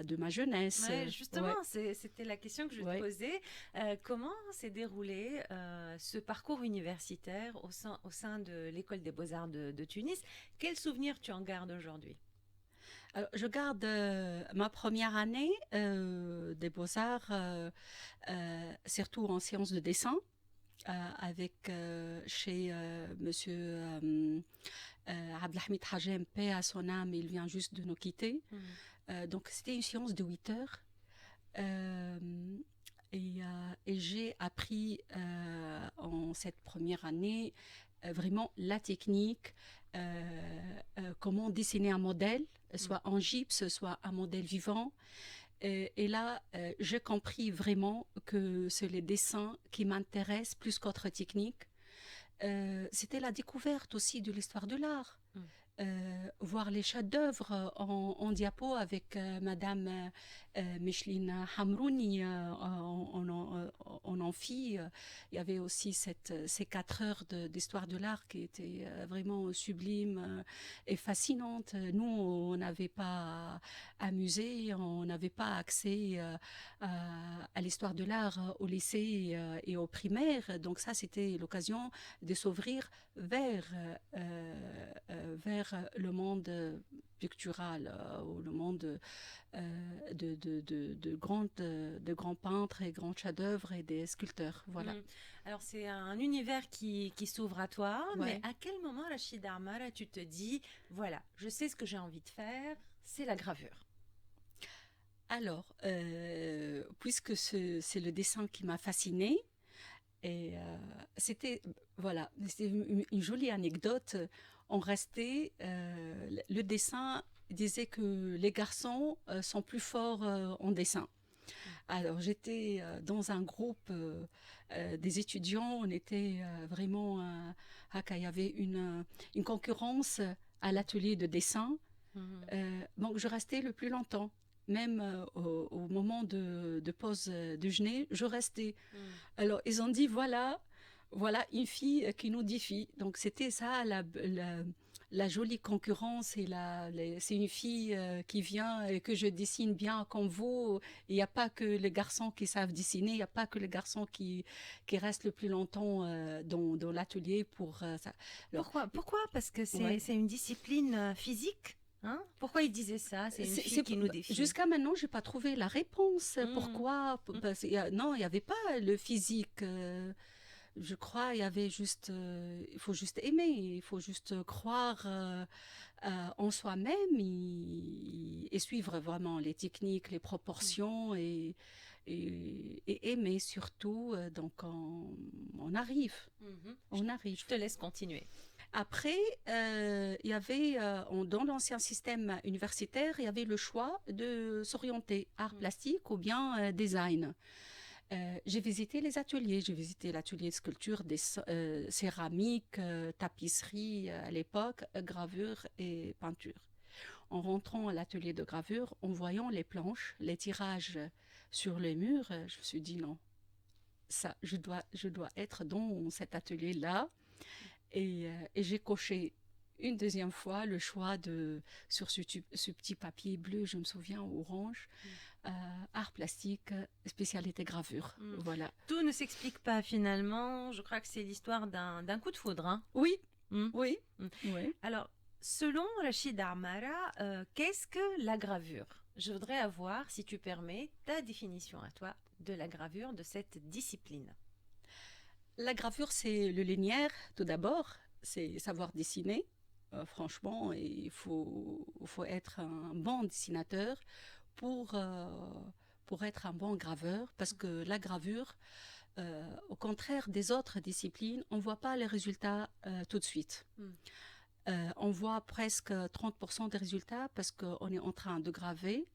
de ma jeunesse. Ouais, justement, Ouais. c'était la question que je te Ouais. posais. Comment s'est déroulé ce parcours universitaire au sein de l'École des Beaux-Arts de Tunis? Quels souvenirs tu en gardes aujourd'hui? Alors, je garde ma première année des Beaux-Arts, surtout en séance de dessin, avec chez Monsieur Abdelhamid Hajem, paix à son âme, il vient juste de nous quitter. Mhm. Donc c'était une séance de 8 heures. Euh, et j'ai appris en cette première année vraiment la technique, comment dessiner un modèle, soit en gypse, soit un modèle vivant. Et là, j'ai compris vraiment que c'est les dessins qui m'intéressent plus qu'autre technique. C'était la découverte aussi de l'histoire de l'art. Mhm. Voir les chefs-d'œuvre en diapo avec Madame Micheline Hamrouni en amphi. Il y avait aussi ces 4 heures d'histoire de l'art qui étaient vraiment sublimes et fascinantes. Nous, on n'avait pas à musée, on n'avait pas accès à l'histoire de l'art au lycée et au primaire. Donc ça, c'était l'occasion de s'ouvrir vers le monde pictural ou le monde de grands peintres et grands chefs-d'œuvre et des sculpteurs. Voilà. Mhm. Alors, c'est un univers qui s'ouvre à toi, mais Ouais. à quel moment, Rachid Armara, tu te dis, voilà, je sais ce que j'ai envie de faire, c'est la gravure. Alors, puisque c'est le dessin qui m'a fascinée, et c'était voilà, c'était une jolie anecdote. On restait, le dessin disait que les garçons sont plus forts en dessin. Alors j'étais dans un groupe des étudiants, on était vraiment il y avait une concurrence à l'atelier de dessin. Mhm. Donc je restais le plus longtemps. Même au moment de pause déjeuner, je restais. Mhm. Alors, ils ont dit, voilà une fille qui nous défie. Donc, c'était ça, la jolie concurrence. C'est une fille qui vient et que je dessine bien comme vous. Il n'y a pas que les garçons qui savent dessiner. Il n'y a pas que les garçons qui restent le plus longtemps dans l'atelier pour ça. Alors, Pourquoi? Parce que ouais. c'est une discipline physique, hein? Pourquoi il disait ça? C'est une fille qui nous défie. Jusqu'à maintenant, j'ai pas trouvé la réponse. Mhm. Pourquoi? Parce non, il y avait pas le physique. Je crois, il y avait juste, il faut juste aimer, il faut juste croire en soi-même et suivre vraiment les techniques, les proportions et aimer surtout. Donc on Mhm. on Je arrive. te laisse continuer. Après, il y avait dans l'ancien système universitaire, il y avait le choix de s'orienter art Mhm. plastique ou bien design. J'ai visité les ateliers, j'ai visité l'atelier de sculpture, céramique, tapisserie à l'époque, gravure et peinture. En rentrant à l'atelier de gravure, en voyant les planches, les tirages sur les murs, je me suis dit non, ça, je dois être dans cet atelier-là. Et j'ai coché une deuxième fois le choix sur ce petit papier bleu, je me souviens, orange, art plastique, spécialité gravure. Mhm. Voilà. Tout ne s'explique pas finalement. Je crois que c'est l'histoire d'un coup de foudre, hein. Oui, Mhm. oui, Mhm. oui. Alors, selon Rachid Armara, qu'est-ce que la gravure? Je voudrais avoir, si tu permets, ta définition à toi de la gravure, de cette discipline. La gravure, c'est le linéaire, tout d'abord. C'est savoir dessiner. Franchement, faut être un bon dessinateur pour, euh, pour être un bon graveur, parce que la gravure, au contraire des autres disciplines, on voit pas les résultats tout de suite. Mhm. On voit presque 30% des résultats parce qu'on est en train de graver.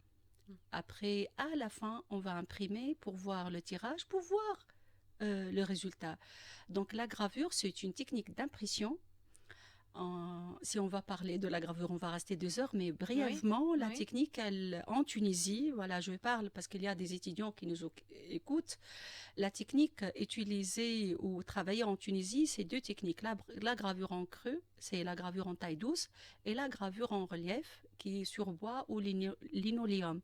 Après, à la fin, on va imprimer pour voir le tirage, pour voir le résultat. Donc la gravure, c'est une technique d'impression si on va parler de la gravure, on va rester 2 heures, mais Oui, brièvement, la oui. technique, en Tunisie, voilà, je parle parce qu'il y a des étudiants qui nous écoutent. La technique utilisée ou travaillée en Tunisie, c'est 2 techniques. La gravure en creux, c'est la gravure en taille douce, et la gravure en relief, qui est sur bois ou linoléum.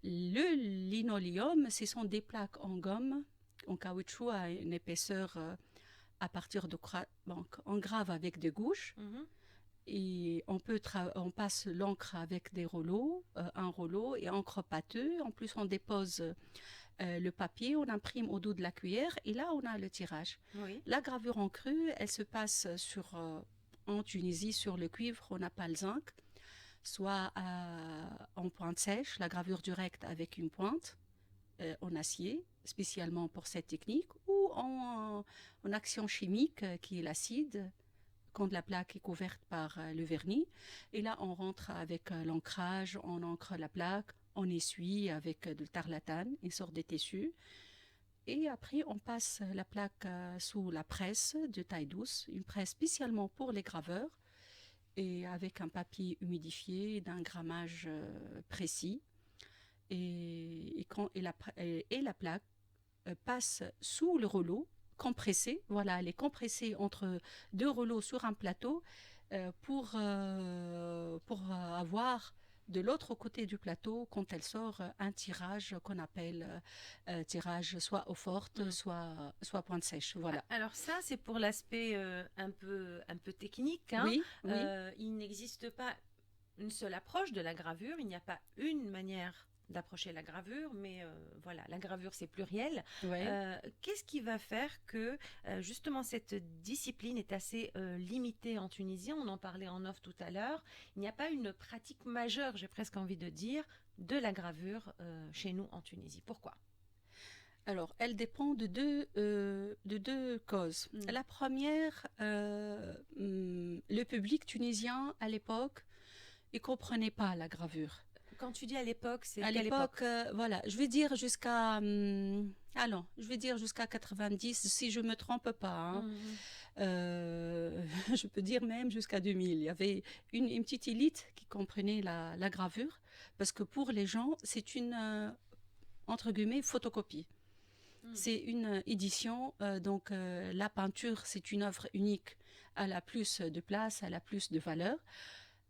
Le linoléum, ce sont des plaques en gomme, en caoutchouc à une épaisseur à partir de... Donc, on grave avec des gouges Mhm. et on passe l'encre avec des rouleaux, un rouleau et encre pâteux. En plus, on dépose le papier, on imprime au dos de la cuillère et là, on a le tirage. Oui. La gravure en creux, elle se passe en Tunisie sur le cuivre, on n'a pas le zinc, soit en pointe sèche, la gravure directe avec une pointe en acier, spécialement pour cette technique, ou en action chimique qui est l'acide, quand la plaque est couverte par le vernis. Et là, on rentre avec l'ancrage, on ancre la plaque, on essuie avec de tarlatane, une sorte de tissu. Et après, on passe la plaque sous la presse de taille douce, une presse spécialement pour les graveurs, et avec un papier humidifié d'un grammage précis. Et la plaque passe sous le rouleau, compressée. Voilà, elle est compressée entre 2 rouleaux sur un plateau pour avoir de l'autre côté du plateau, quand elle sort, un tirage qu'on appelle tirage soit eau forte, Mm. soit pointe sèche. Voilà. Alors ça, c'est pour l'aspect un peu technique, hein. Oui, oui, Il n'existe pas une seule approche de la gravure, il n'y a pas une manière d'approcher la gravure, mais voilà, la gravure c'est pluriel. oui. Qu'est-ce qui va faire que justement cette discipline est assez limitée en Tunisie? On en parlait en off tout à l'heure. Il n'y a pas une pratique majeure, j'ai presque envie de dire, de la gravure chez nous en Tunisie. Pourquoi? Alors, elle dépend de deux causes. Mm. La première, le public tunisien à l'époque, il comprenait pas la gravure. Quand tu dis à l'époque, c'est À quelle l'époque, époque? voilà, je vais dire jusqu'à 90, si je me trompe pas, hein. Mhm. Je peux dire même jusqu'à 2000. Il y avait une petite élite qui comprenait la gravure, parce que pour les gens, c'est une, entre guillemets, photocopie. Mm. C'est une édition, donc la peinture, c'est une œuvre unique. Elle a plus de place, elle a plus de valeur.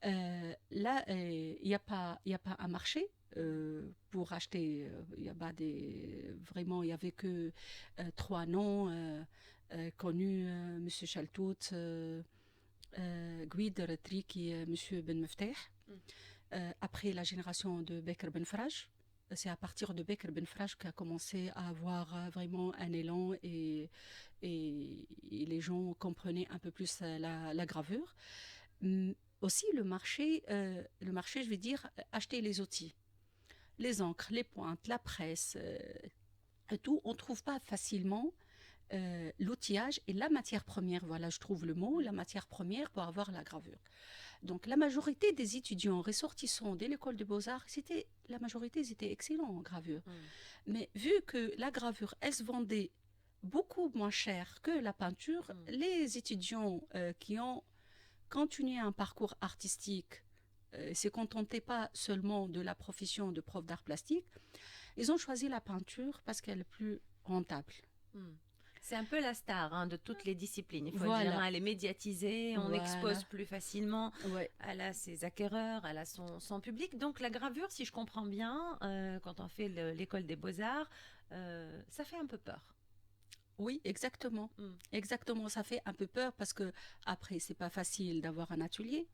Là, il n'y a pas un marché pour acheter. Il y a pas vraiment, il y avait que 3 noms connus, Monsieur Chaltout, Guide Retrik et Monsieur Ben Mefteh. Mm. Après la génération de Bekr Ben Fraj, c'est à partir de Bekr Ben Fraj qu'a commencé à avoir vraiment un élan et les gens comprenaient un peu plus la gravure. Aussi, le marché, je vais dire, acheter les outils, les encres, les pointes, la presse, tout, on ne trouve pas facilement l'outillage et la matière première. Voilà, je trouve le mot, Mm. la matière première pour avoir la gravure. Donc, la majorité des étudiants ressortissants de l'école de beaux-arts, la majorité, ils étaient excellents en gravure. Mm. Mais vu que la gravure, elle se vendait beaucoup moins cher que la peinture, Mm. les étudiants qui ont continué un parcours artistique, ne se contentaient pas seulement de la profession de prof d'art plastique, ils ont choisi la peinture parce qu'elle est plus rentable. Mm. C'est un peu la star, hein, de toutes les disciplines, il faut le dire, Voilà, hein. Elle est médiatisée, on expose voilà, plus facilement, ouais. elle a ses acquéreurs, elle a son public. Donc la gravure, si je comprends bien, quand on fait l'école des beaux-arts, ça fait un peu peur. Oui, exactement. Mm. Exactement, ça fait un peu peur parce que après, c'est pas facile d'avoir un atelier.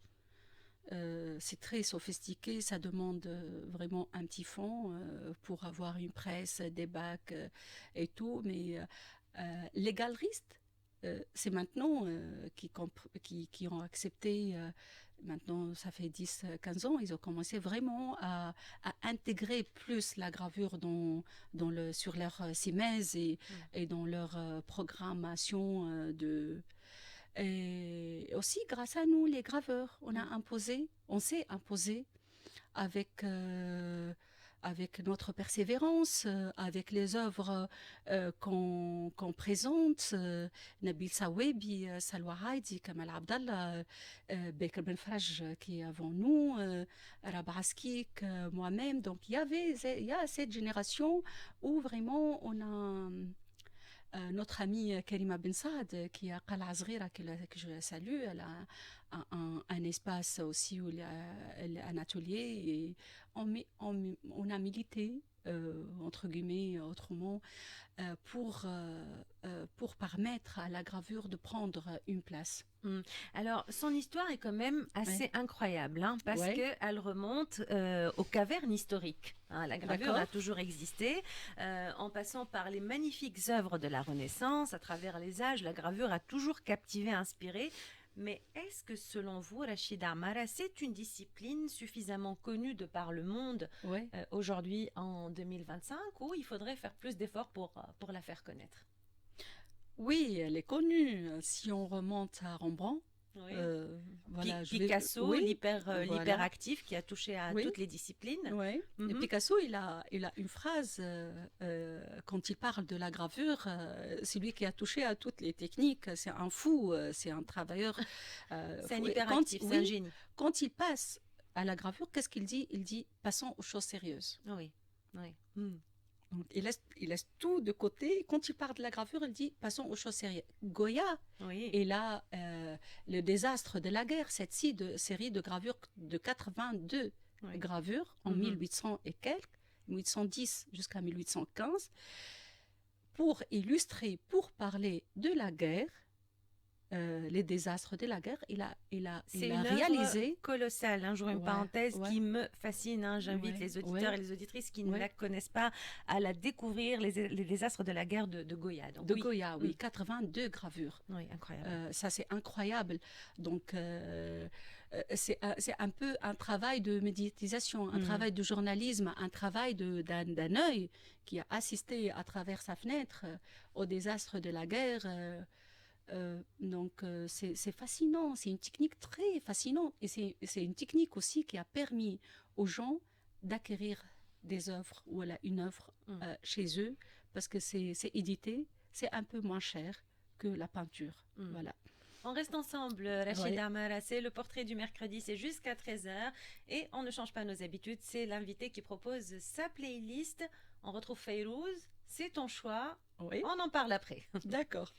C'est très sophistiqué, ça demande vraiment un petit fonds pour avoir une presse, des bacs et tout. Mais les galeristes, c'est maintenant qui ont accepté, maintenant ça fait 10, 15 ans, ils ont commencé vraiment à intégrer plus la gravure sur leur CIMES Mm. et dans leur programmation et aussi, grâce à nous, les graveurs, Mm. on s'est imposé avec, avec notre persévérance, avec les œuvres qu'on présente, Nabil Sawebi, Salwa Haïdi, Kamal Abdallah, Bekr Ben Fraj qui est avant nous, Rab Askik, moi-même. Donc il y a cette génération où vraiment on a notre amie Karima Ben Saad, qui a Qala Zghira, que je salue, elle a un espace aussi où il y a un atelier et on a milité, entre guillemets, autrement, pour permettre à la gravure de prendre une place. Alors, son histoire est quand même assez incroyable, hein, parce Ouais. qu'elle remonte aux cavernes historiques. Hein. La gravure D'accord. a toujours existé, en passant par les magnifiques œuvres de la Renaissance, à travers les âges, la gravure a toujours captivé, inspiré. Mais est-ce que selon vous, Rachida Amara, c'est une discipline suffisamment connue de par le monde Ouais. aujourd'hui en 2025, ou il faudrait faire plus d'efforts pour la faire connaître? Oui, elle est connue. Si on remonte à Rembrandt, Oui. voilà, Picasso, oui, l'hyperactif voilà. qui a touché à Oui. toutes les disciplines. Ouais. Et Mhm. Picasso, il a une phrase quand il parle de la gravure, c'est lui qui a touché à toutes les techniques, c'est un fou, c'est un travailleur. C'est un Quand, hyperactif, c'est un oui, génie. quand il passe à la gravure, qu'est-ce qu'il dit? Il dit passons aux choses sérieuses. Oui, oui. Donc, il laisse tout de côté. Quand il parle de la gravure, il dit passons aux choses sérieuses. Goya, Oui. et là, le désastre de la guerre, cette série de gravures de 82 Oui. gravures en 1800 et quelques, 1810 jusqu'à 1815, pour illustrer, pour parler de la guerre, les désastres de la guerre. C'est Il a une œuvre réalisé. colossale. Hein. J'ouvre une Ouais, parenthèse ouais, qui me fascine. Hein. J'invite ouais, les auditeurs ouais, et les auditrices qui ne ouais. la connaissent pas à la découvrir, les désastres de la guerre de Goya. Donc, De oui. Goya, oui, 82 gravures. Oui, incroyable. Ça, c'est incroyable. Donc, c'est un peu un travail de médiatisation, un travail de journalisme, un travail d'un œil qui a assisté à travers sa fenêtre au désastre de la guerre. Donc, c'est fascinant. C'est une technique très fascinante. Et c'est une technique aussi qui a permis aux gens d'acquérir des œuvres ou une œuvre chez eux parce que c'est édité, c'est un peu moins cher que la peinture. Voilà. On reste ensemble, Rachida Amara, c'est le portrait du mercredi, c'est jusqu'à 13h et on ne change pas nos habitudes, c'est l'invité qui propose sa playlist. On retrouve Fayrouz, c'est ton choix, Oui. on en parle après. D'accord.